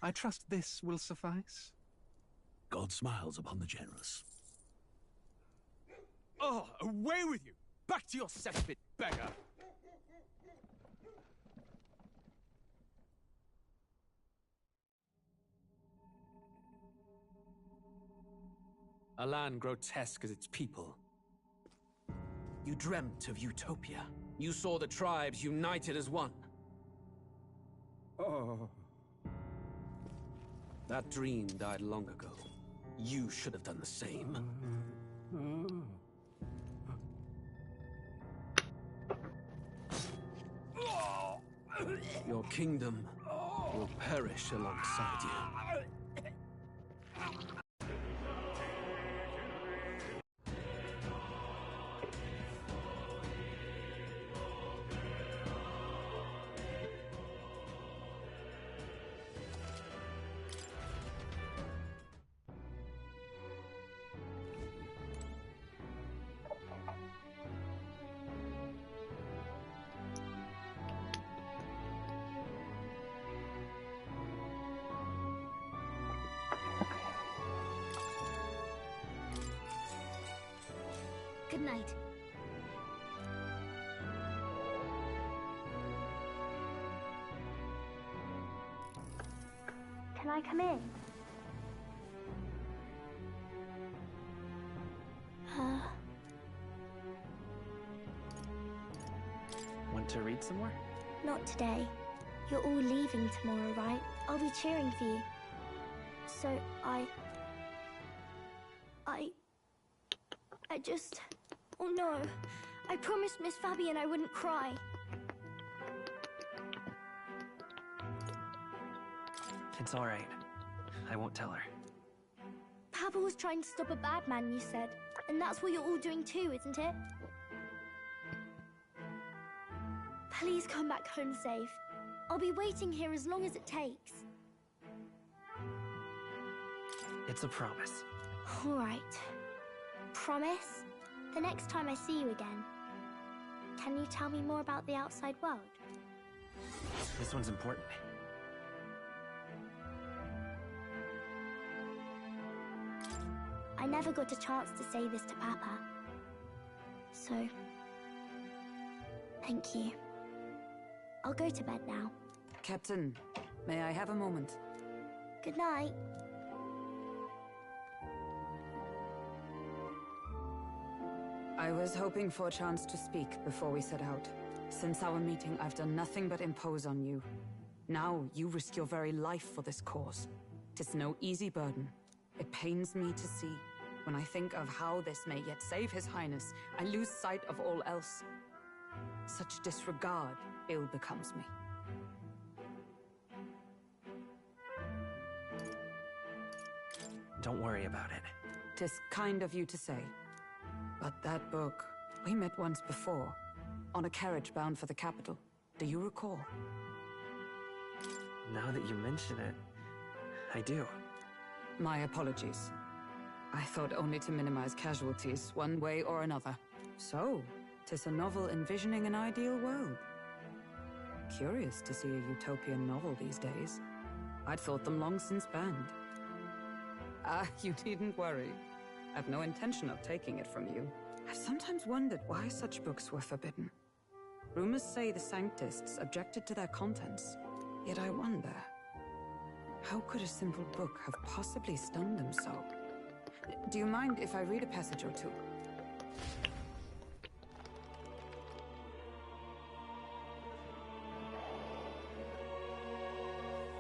I trust this will suffice. God smiles upon the generous. Oh, away with you! Back to your cesspit, beggar! A land grotesque as its people. You dreamt of utopia. You saw the tribes united as one. Oh. That dream died long ago. You should have done the same. Your kingdom will perish alongside you. Good night. Can I come in? Want to read some more? Not today. You're all leaving tomorrow, right? I'll be cheering for you. So I just... Oh no. I promised Miss Fabian I wouldn't cry. It's all right. I won't tell her. Papa was trying to stop a bad man, you said. And that's what you're all doing too, isn't it? Please come back home safe. I'll be waiting here as long as it takes. It's a promise. All right. Promise? The next time I see you again, can you tell me more about the outside world? This one's important. I never got a chance to say this to Papa. So, thank you. I'll go to bed now. Captain, may I have a moment? Good night. I was hoping for a chance to speak before we set out. Since our meeting, I've done nothing but impose on you. Now, you risk your very life for this cause. 'Tis no easy burden. It pains me to see. When I think of how this may yet save His Highness, I lose sight of all else. Such disregard ill becomes me. Don't worry about it. 'Tis kind of you to say. But that book, we met once before, on a carriage bound for the capital. Do you recall? Now that you mention it, I do. My apologies. I thought only to minimize casualties, one way or another. So, 'tis a novel envisioning an ideal world. Curious to see a utopian novel these days. I'd thought them long since banned. Ah, you needn't worry. I've no intention of taking it from you. I've sometimes wondered why such books were forbidden. Rumors say the Sanctists objected to their contents. Yet I wonder, how could a simple book have possibly stunned them so? Do you mind if I read a passage or two?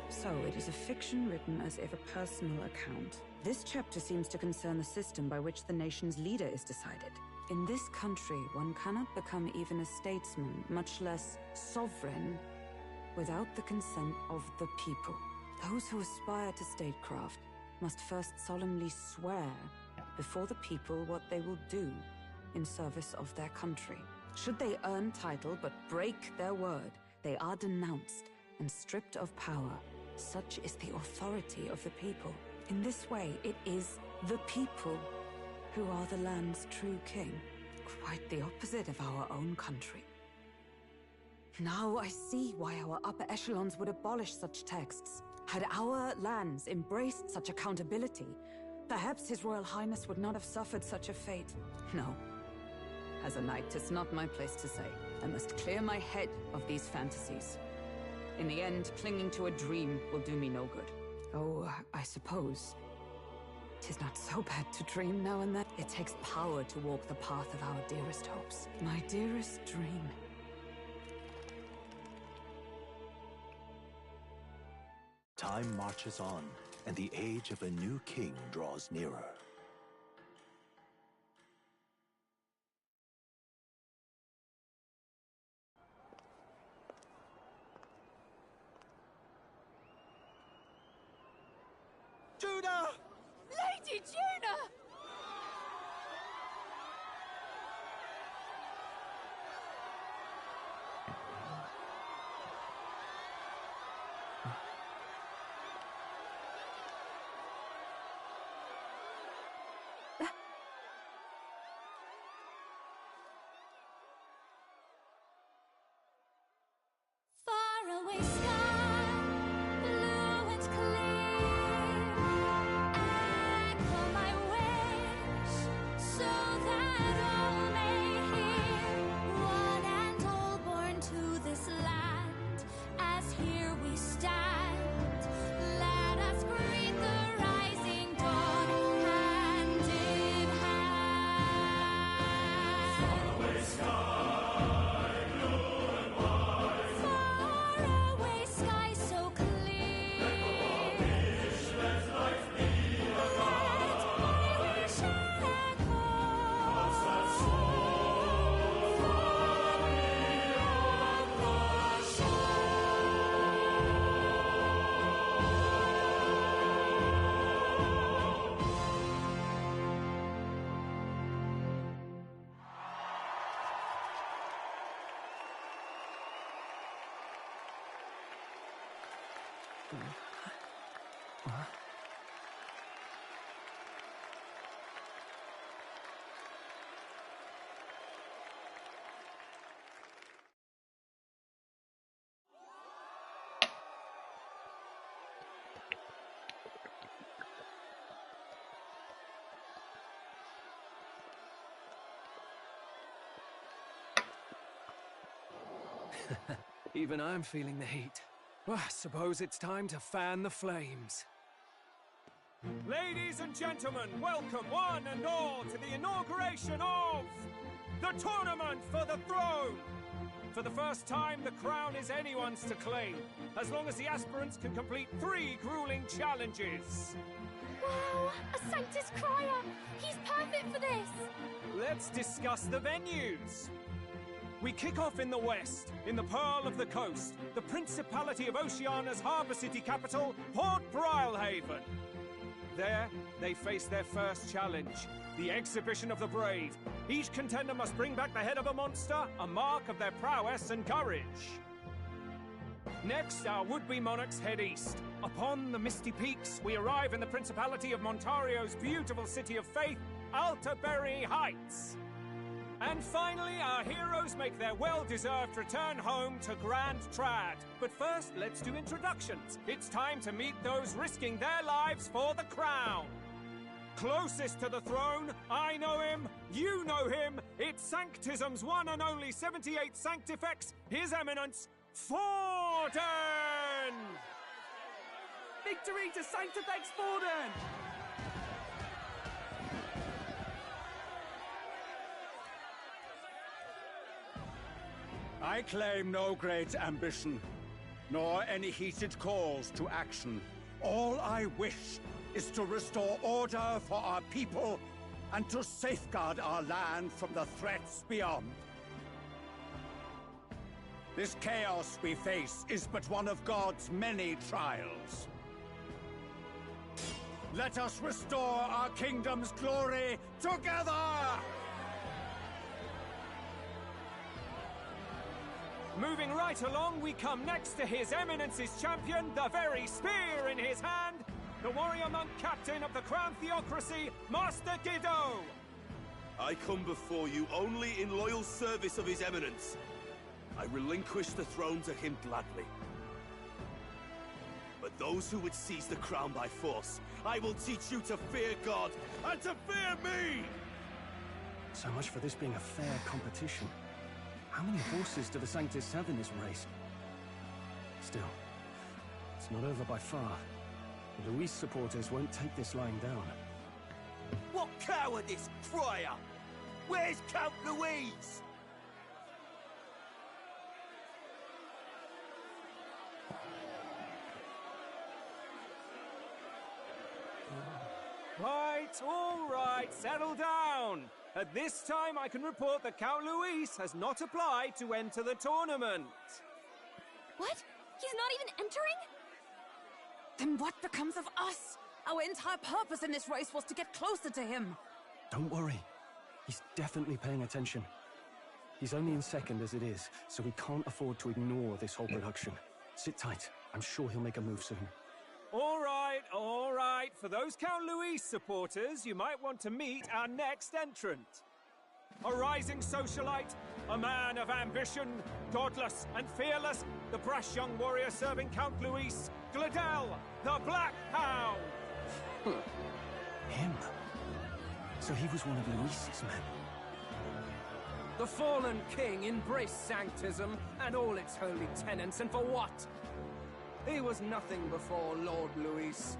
So, it is a fiction written as if a personal account. This chapter seems to concern the system by which the nation's leader is decided. In this country, one cannot become even a statesman, much less sovereign, without the consent of the people. Those who aspire to statecraft must first solemnly swear before the people what they will do in service of their country. Should they earn title but break their word, they are denounced and stripped of power. Such is the authority of the people. In this way, it is the people who are the land's true king. Quite the opposite of our own country. Now I see why our upper echelons would abolish such texts. Had our lands embraced such accountability, perhaps His Royal Highness would not have suffered such a fate. No. As a knight, it's not my place to say. I must clear my head of these fantasies. In the end, clinging to a dream will do me no good. Oh, I suppose 'tis not so bad to dream now and then. It takes power to walk the path of our dearest hopes. My dearest dream. Time marches on, and the age of a new king draws nearer. Judah! Lady Juna! Faraway sky, blue and clear. Echo my wish, so that all may hear. One and all born to this land, as here we stand. Let us greet the rising dawn, hand in hand. Faraway sky, blue and white. Faraway sky so clear. Let life be a guide. Let my wish echo. What's that soul? Far beyond the shore. Even I'm feeling the heat. Well, I suppose it's time to fan the flames. Ladies and gentlemen, welcome one and all to the inauguration of the Tournament for the Throne! For the first time, the crown is anyone's to claim, as long as the aspirants can complete 3 grueling challenges. Wow, a Sanctus Crier! He's perfect for this! Let's discuss the venues. We kick off in the west, in the Pearl of the Coast, the Principality of Oceania's harbour city capital, Port Brilehaven. There, they face their first challenge, the Exhibition of the Brave. Each contender must bring back the head of a monster, a mark of their prowess and courage. Next, our would-be monarchs head east. Upon the misty peaks, we arrive in the Principality of Montario's beautiful city of faith, Altaberry Heights. And finally, our heroes make their well-deserved return home to Grand Trad. But first, let's do introductions. It's time to meet those risking their lives for the crown. Closest to the throne, I know him, you know him. It's Sanctism's one and only 78th Sanctifex, His Eminence, Forden! Victory to Sanctifex Forden! I claim no great ambition, nor any heated calls to action. All I wish is to restore order for our people and to safeguard our land from the threats beyond. This chaos we face is but one of God's many trials. Let us restore our kingdom's glory together! Moving right along, we come next to His Eminence's champion, the very spear in his hand, the warrior monk captain of the Crown Theocracy, Master Guido! I come before you only in loyal service of His Eminence. I relinquish the throne to him gladly. But Those who would seize the crown by force, I will teach you to fear God and to fear me! So much for this being a fair competition. How many horses do the Sanctus have in this race? Still, it's not over by far. The Luis supporters won't take this lying down. What cowardice, Friar! Where's Count Louise? All right, settle down. At this time, I can report that Count Luis has not applied to enter the tournament. What? He's not even entering? Then what becomes of us? Our entire purpose in this race was to get closer to him. Don't worry. He's definitely paying attention. He's only in second as it is, so we can't afford to ignore this whole production. Sit tight. I'm sure he'll make a move soon. All right, all right. For those Count Luis supporters, you might want to meet our next entrant. A rising socialite, a man of ambition, godless and fearless, the brash young warrior serving Count Luis, Gladel, the Black Hound. Him? So he was one of Luis's men. The fallen king embraced sanctism and all its holy tenets, and for what? He was nothing before Lord Luis.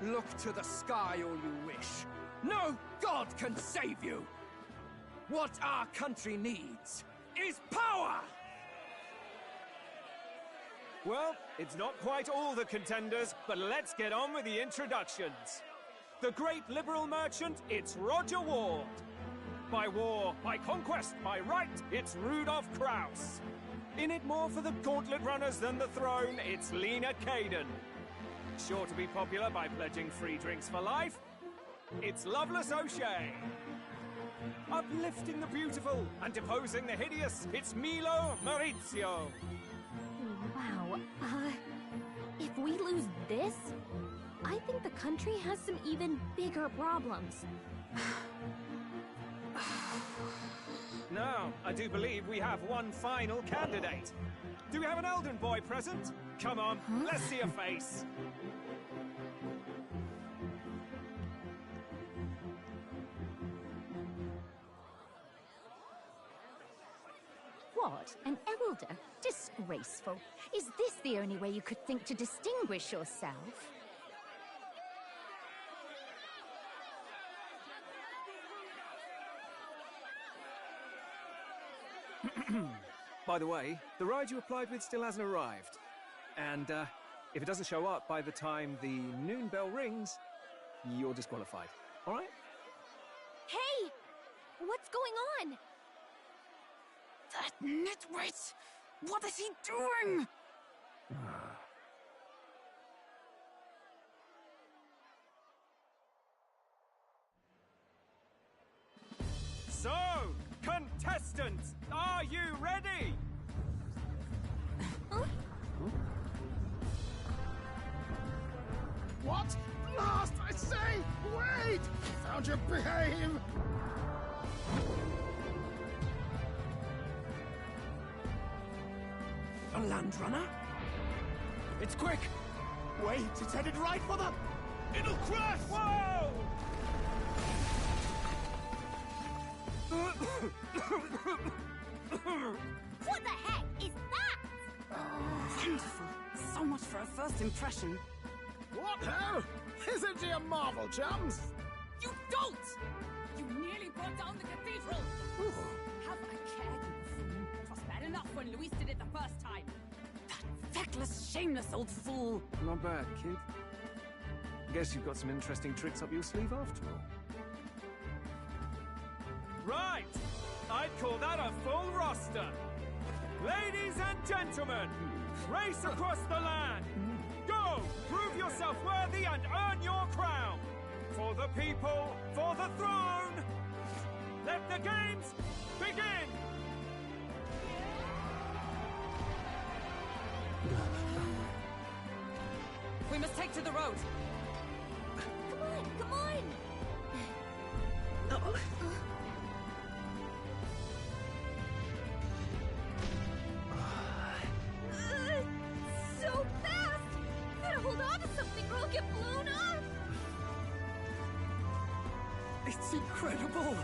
Look to the sky all you wish. No god can save you! What our country needs is power! Well, it's not quite all the contenders, but let's get on with the introductions. The great liberal merchant, it's Roger Ward. By war, by conquest, by right, it's Rudolph Kraus. In it more for the gauntlet runners than the throne, it's Lena Caden. Sure to be popular by pledging free drinks for life, it's Loveless O'Shea. Uplifting the beautiful and deposing the hideous, it's Milo Maurizio. Wow, if we lose this, I think the country has some even bigger problems. Now, I do believe we have one final candidate. Do we have an Elden boy present? Come on, let's see a face. What? An elder? Disgraceful. Is this the only way you could think to distinguish yourself? By the way, the ride you applied with still hasn't arrived. And, if it doesn't show up by the time the noon bell rings, you're disqualified. All right? Hey! What's going on? That nitwit! What is he doing? So, contestants, are you ready? What? Last, I say! Wait! Found your behave! A land runner? It's quick! Wait, it's headed right for the... It'll crash! Whoa! What the heck is that? Wonderful. So much for a first impression. What ho? Isn't he a marvel, chums? You don't! You nearly brought down the cathedral! Have a care, you fool. It was bad enough when Luis did it the first time. That feckless, shameless old fool. Not bad, kid. Guess you've got some interesting tricks up your sleeve after all. Right! I'd call that a full roster. Ladies and gentlemen, race across the land. Go! Prove yourself worthy and earn your crown. For the people, for the throne. Let the games begin! We must take to the road. Come on, come on! So fast that It's incredible!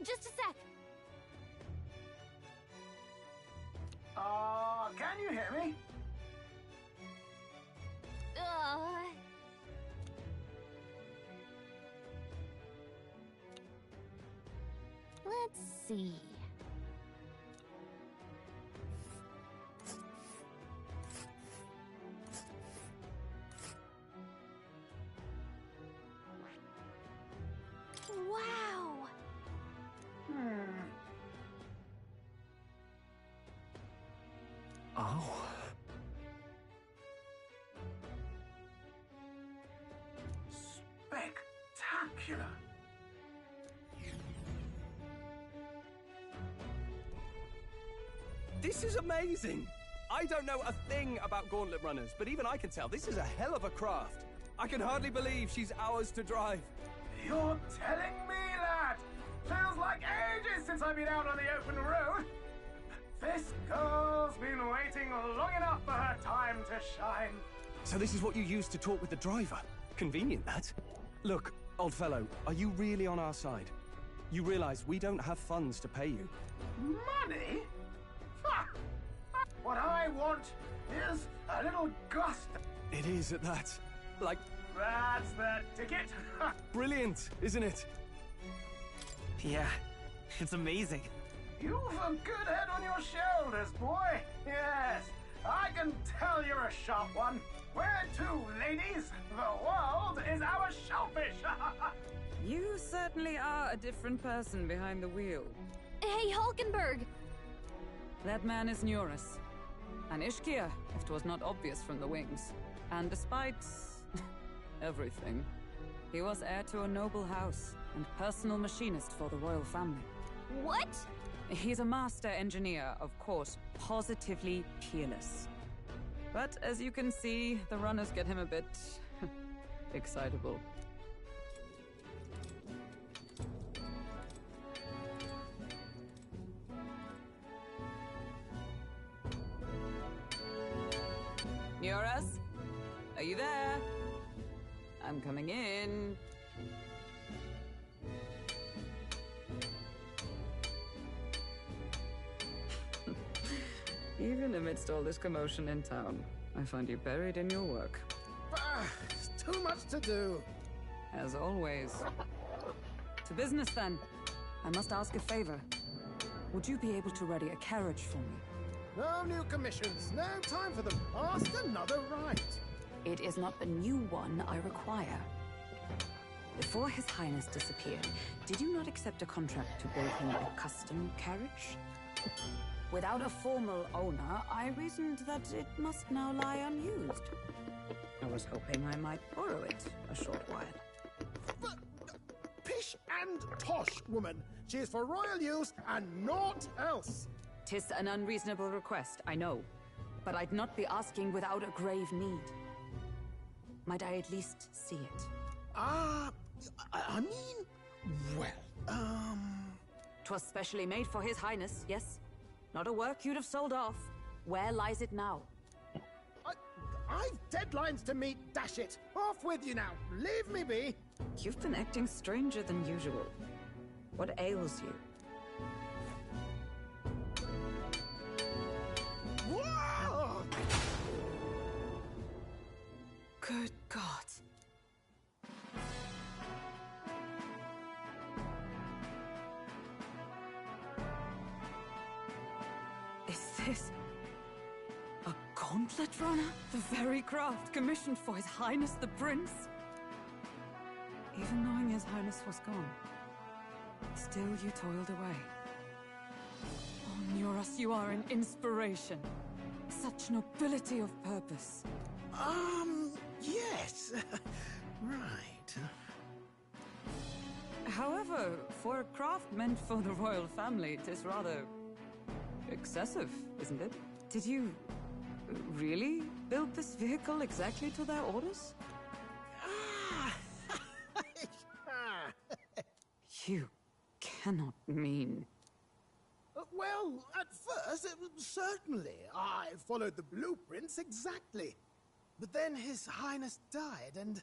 Just a sec. Can you hear me? Let's see. Wow! Oh. Spectacular! This is amazing! I don't know a thing about gauntlet runners, but even I can tell this is a hell of a craft. I can hardly believe she's ours to drive. You're telling me that? Feels like ages since I've been out on the open road. This girl's been waiting long enough for her time to shine. So this is what you use to talk with the driver? Convenient, that. Look, old fellow, are you really on our side? You realize we don't have funds to pay you. Money? Ha! What I want is a little gust. It is at that. Like... That's the ticket. Brilliant, isn't it? Yeah, it's amazing. You've a good head on your shoulders, boy. Yes, I can tell you're a sharp one. Where to, ladies? The world is our shellfish. You certainly are a different person behind the wheel. Hey, Hulkenberg! That man is Neurus. An Ishkia, if 'twas not obvious from the wings. And despite... everything, he was heir to a noble house and personal machinist for the royal family. What? He's a master engineer, of course, positively peerless. But as you can see, the runners get him a bit... excitable. Neurus? Are you there? I'm coming in. Even amidst all this commotion in town, I find you buried in your work. Too much to do. As always. To business, then. I must ask a favor. Would you be able to ready a carriage for me? No new commissions. No time for them. Ask another right. It is not the new one I require. Before His Highness disappeared, did you not accept a contract to build him a custom carriage? Without a formal owner, I reasoned that it must now lie unused. I was hoping I might borrow it a short while. But, pish and posh woman. She is for royal use and naught else. 'Tis an unreasonable request, I know. But I'd not be asking without a grave need. Might I at least see it? I mean, well, 'Twas specially made for His Highness, yes? Not a work you'd have sold off. Where lies it now? I've deadlines to meet, dash it! Off with you now! Leave me be! You've been acting stranger than usual. What ails you? Whoa! Good God. Is this... a gauntlet runner? The very craft commissioned for His Highness the Prince? Even knowing His Highness was gone, still you toiled away. Oh, Neurus, you are an inspiration. Such nobility of purpose. Yes. Right. However, for a craft meant for the royal family, 'tis rather... excessive, isn't it? Did you really build this vehicle exactly to their orders? You cannot mean... Well, at first, certainly. I followed the blueprints exactly. But then His Highness died, and...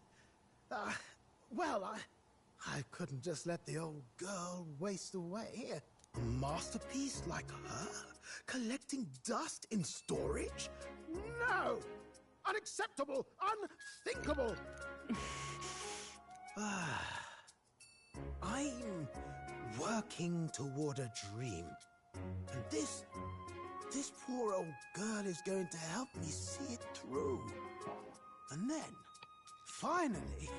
well, I couldn't just let the old girl waste away. A masterpiece like her? Collecting dust in storage? No! Unacceptable! Unthinkable! I'm working toward a dream. And this poor old girl is going to help me see it through. And then, finally...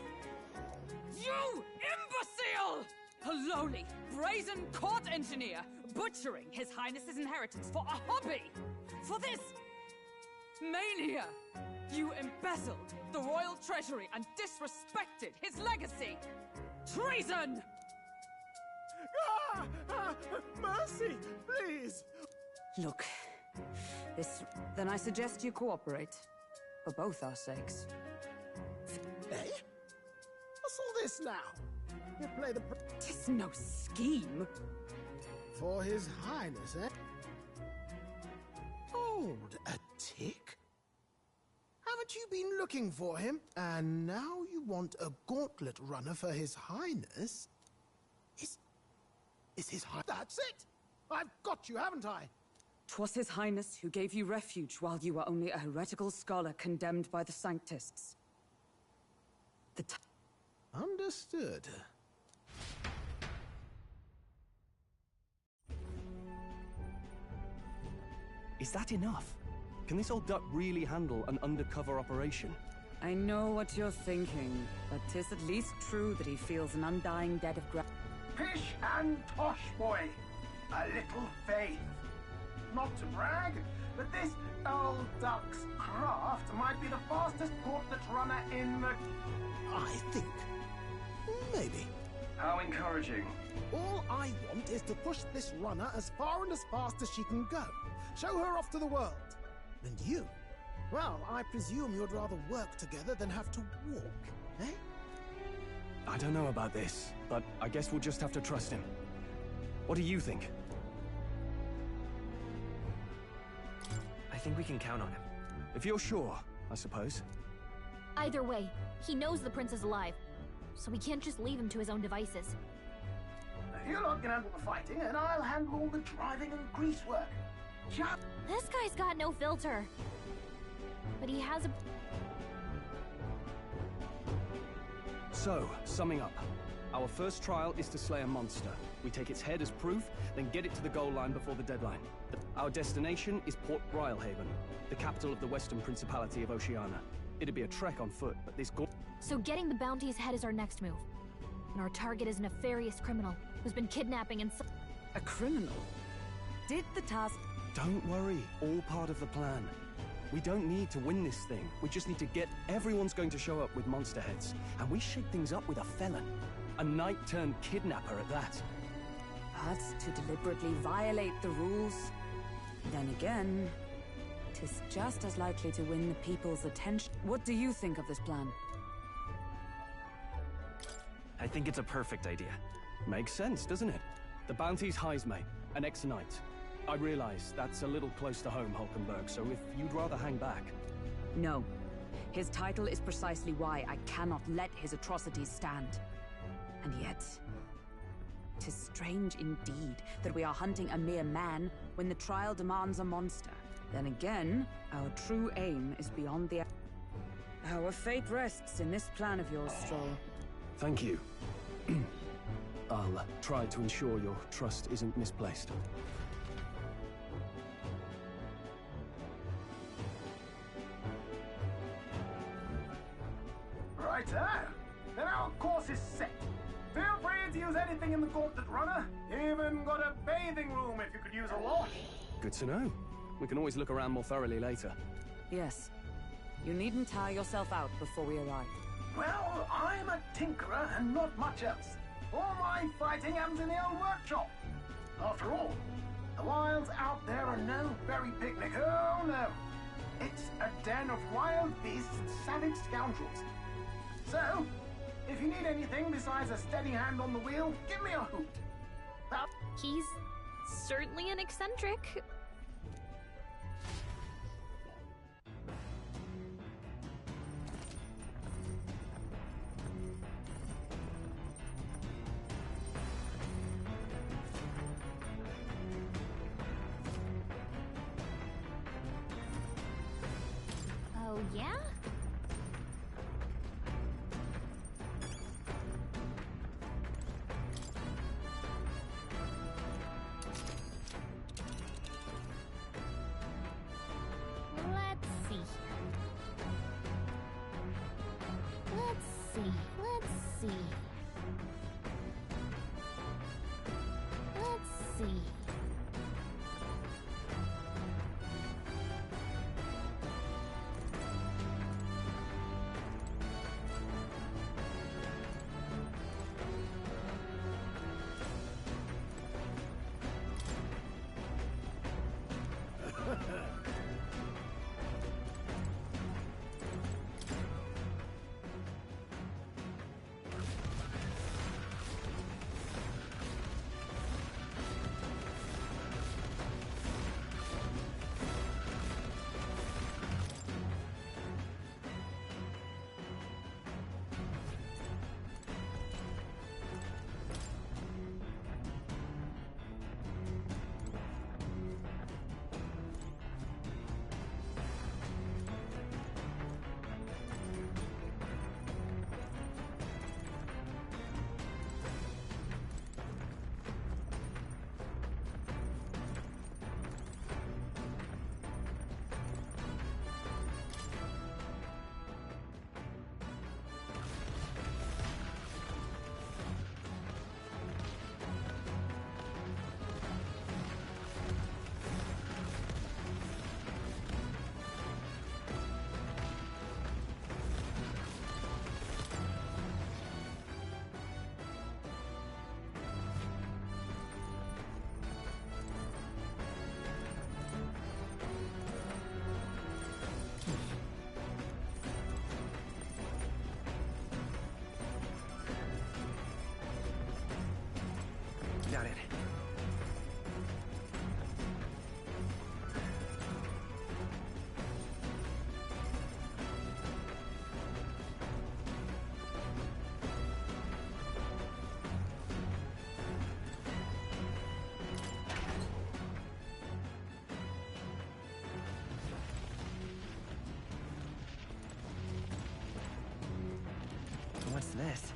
You imbecile! A lowly, brazen court engineer butchering His Highness's inheritance for a hobby! For this... mania! You embezzled the royal treasury and disrespected his legacy! Treason! Mercy, please! Look, then I suggest you cooperate. For both our sakes. Eh? What's all this now? You play the... Tis no scheme. For His Highness, eh? Hold a tick. Haven't you been looking for him? And now you want a gauntlet runner for His Highness? Is His Highness... That's it! I've got you, haven't I? 'Twas His Highness who gave you refuge while you were only a heretical scholar condemned by the Sanctists. Understood. Is that enough? Can this old duck really handle an undercover operation? I know what you're thinking, but 'tis at least true that he feels an undying debt of gratitude. Pish and tosh, boy. A little faith. Not to brag, but this old duck's craft might be the fastest gauntlet runner in the... I think. Maybe. How encouraging. All I want is to push this runner as far and as fast as she can go. Show her off to the world. And you? Well, I presume you'd rather work together than have to walk, eh? I don't know about this, but I guess we'll just have to trust him. What do you think? I think we can count on him. If you're sure, I suppose. Either way, he knows the prince is alive, so we can't just leave him to his own devices. You lot can handle the fighting, and I'll handle all the driving and grease work. This guy's got no filter. But he has a... So, summing up. Our first trial is to slay a monster. We take its head as proof, then get it to the goal line before the deadline. Our destination is Port Brylehaven, the capital of the Western Principality of Oceania. It'd be a trek on foot, but this So getting the bounty's head is our next move. And our target is a nefarious criminal who's been kidnapping and... A criminal? Did the task... Don't worry, all part of the plan. We don't need to win this thing. We just need to get... Everyone's going to show up with monster heads. And we shake things up with a felon. A knight-turned-kidnapper at that. But to deliberately violate the rules... Then again... 'Tis just as likely to win the people's attention. What do you think of this plan? I think it's a perfect idea. Makes sense, doesn't it? The bounty's Heismate, an ex-knight. I realize that's a little close to home, Hulkenberg, so if you'd rather hang back... No. His title is precisely why I cannot let his atrocities stand. And yet... 'tis strange indeed that we are hunting a mere man when the trial demands a monster. Then again, our true aim is beyond the... Our fate rests in this plan of yours, Stroll. Thank you. I'll try to ensure your trust isn't misplaced. Righto. Then our course is set. Feel free to use anything in the gauntlet runner. Even got a bathing room if you could use a wash. Good to know. We can always look around more thoroughly later. Yes. You needn't tire yourself out before we arrive. Well, I'm a tinkerer and not much else. All my fighting happens in the old workshop. After all, The wilds out there are no berry picnic. Oh no. It's a den of wild beasts and savage scoundrels. So, if you need anything besides a steady hand on the wheel, give me a hoot. He's certainly an eccentric. Oh, yeah? Let's see here. Let's see. Got it. What's this?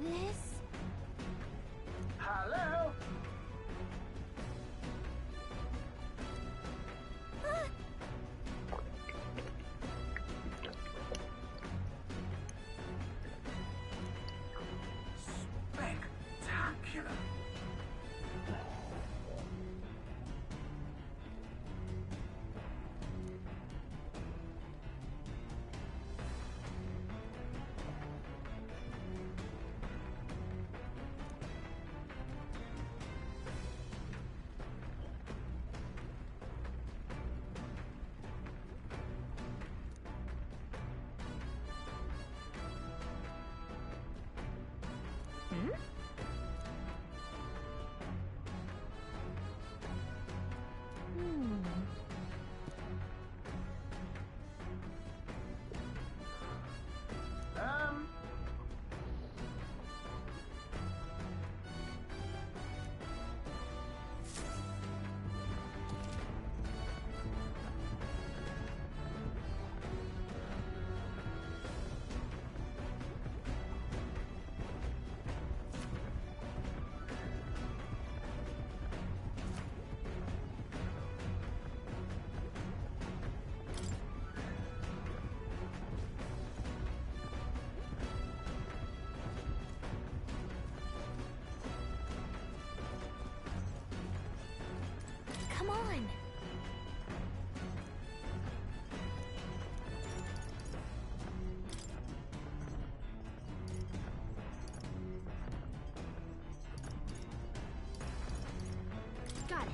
This? Hello? Spectacular. Hmm? Come on! Got it.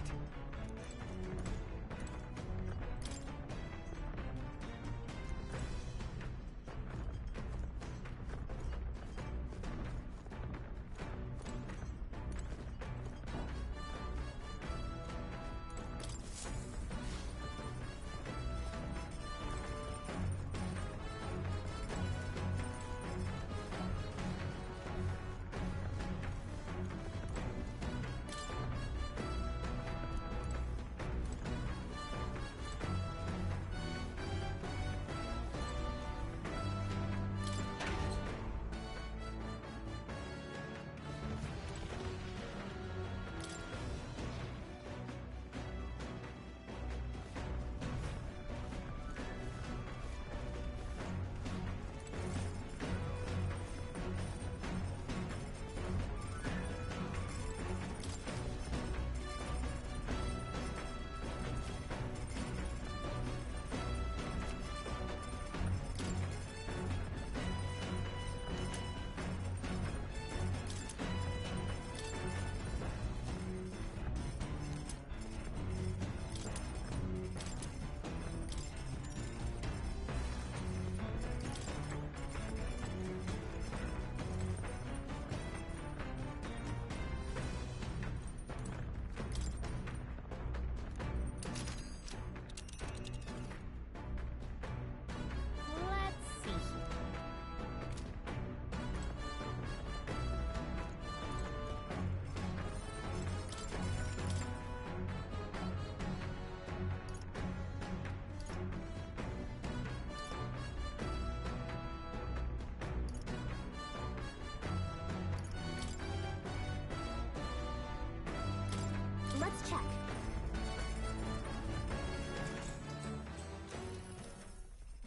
Let's check.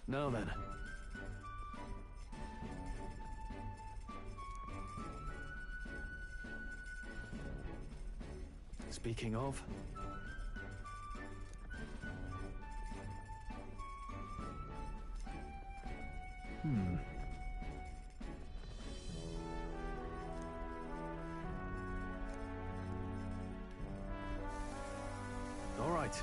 Now then. Speaking of... All right.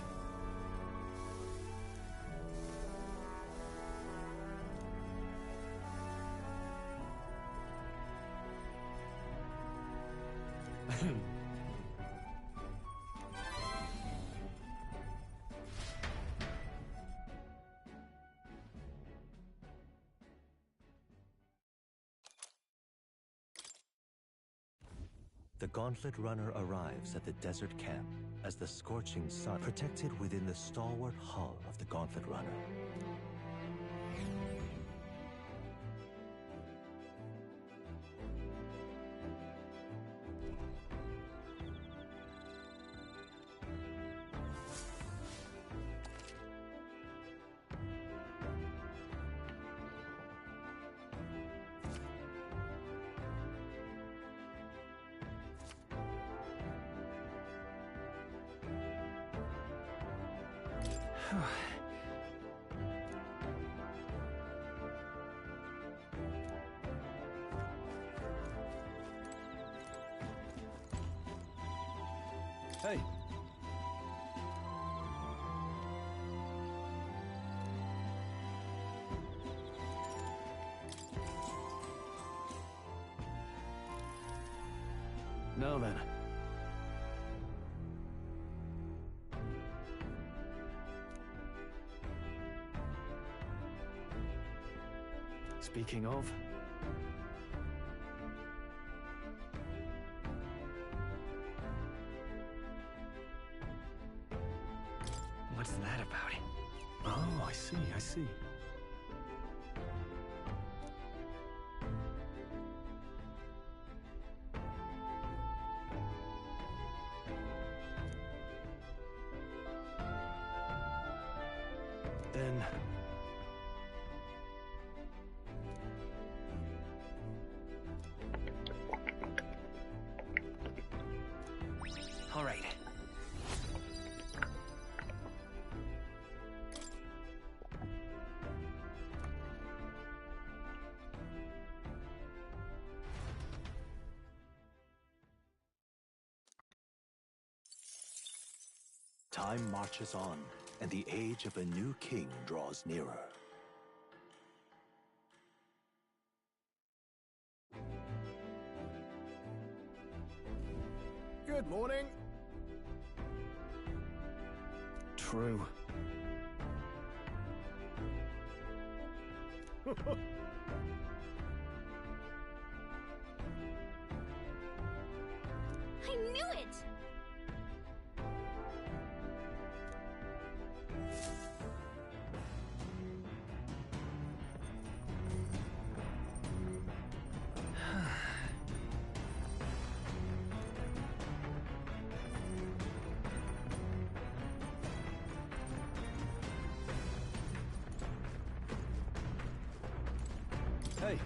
The Gauntlet Runner arrives at the desert camp as the scorching sun protected within the stalwart hull of the Gauntlet Runner. Hey. Now then. Speaking of... What's that about? Oh, I see. Then... All right. Time marches on, and the age of a new king draws nearer. Good morning. True. I knew it! Hey,